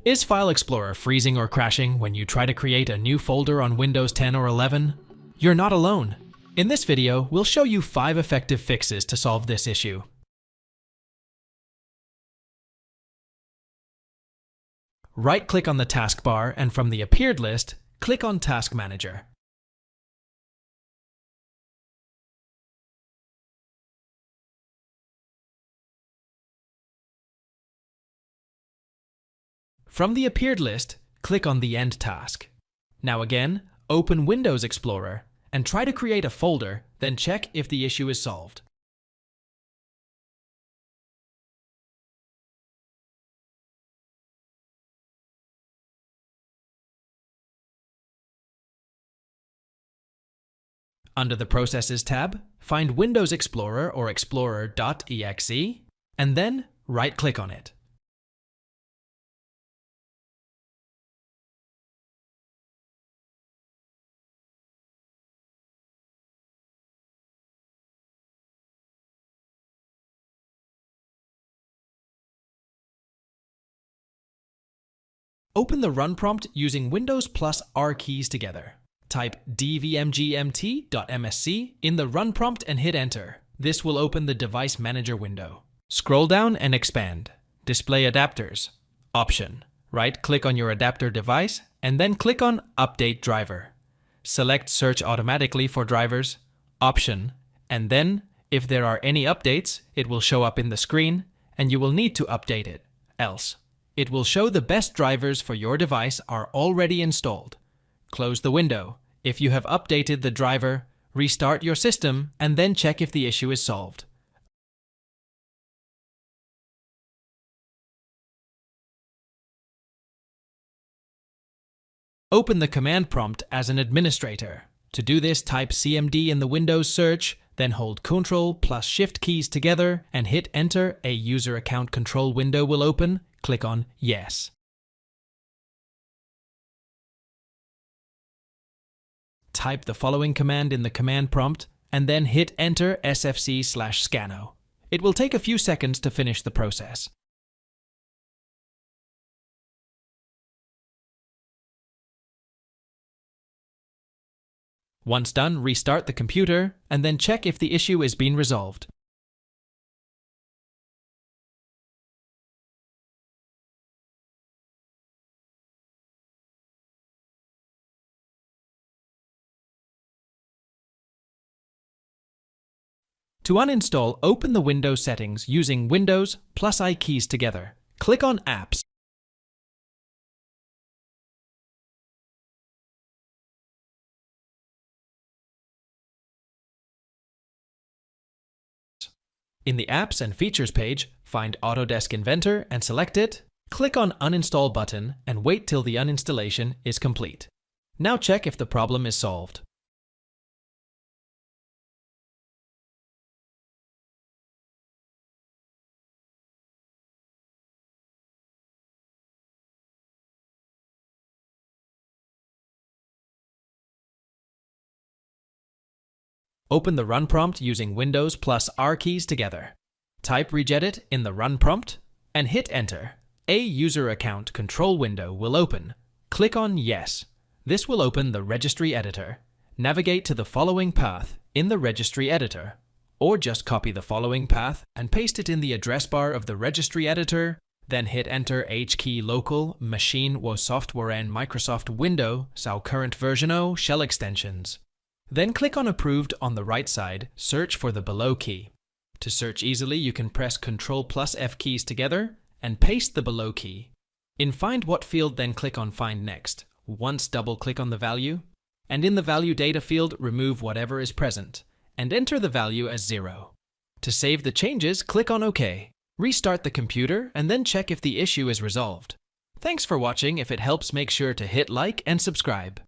Is File Explorer freezing or crashing when you try to create a new folder on Windows 10 or 11? You're not alone. In this video, we'll show you 5 effective fixes to solve this issue. Right-click on the taskbar and from the appeared list, click on Task Manager. From the appeared list, click on the End task. Now again, open Windows Explorer and try to create a folder, then check if the issue is solved. Under the Processes tab, find Windows Explorer or Explorer.exe, and then right-click on it. Open the Run prompt using Windows plus R keys together. Type dvmgmt.msc in the Run prompt and hit Enter. This will open the Device Manager window. Scroll down and expand. Display Adapters. Option. Right-click on your adapter device and then click on Update Driver. Select Search automatically for drivers. Option. And then, if there are any updates, it will show up in the screen and you will need to update it. Else, it will show the best drivers for your device are already installed. Close the window. If you have updated the driver, restart your system and then check if the issue is solved. Open the command prompt as an administrator. To do this, type CMD in the Windows search, then hold Ctrl plus Shift keys together and hit Enter. A user account control window will open. Click on Yes. Type the following command in the command prompt and then hit Enter sfc/scano. It will take a few seconds to finish the process. Once done, restart the computer and then check if the issue is being resolved. To uninstall, open the Windows settings using Windows plus I keys together. Click on Apps. In the Apps and Features page, find Autodesk Inventor and select it. Click on Uninstall button and wait till the uninstallation is complete. Now check if the problem is solved. Open the Run prompt using Windows plus R keys together. Type Regedit in the Run prompt and hit Enter. A user account control window will open. Click on Yes. This will open the Registry editor. Navigate to the following path in the Registry editor, or just copy the following path and paste it in the address bar of the Registry editor, then hit Enter H key local machine wo software and Microsoft window sau current version o shell extensions. Then click on Approved on the right side, search for the below key. To search easily, you can press Ctrl plus F keys together and paste the below key. In Find What field, then click on Find Next. Once double-click on the value, and in the Value Data field, remove whatever is present, and enter the value as 0. To save the changes, click on OK. Restart the computer and then check if the issue is resolved. Thanks for watching. If it helps, make sure to hit like and subscribe.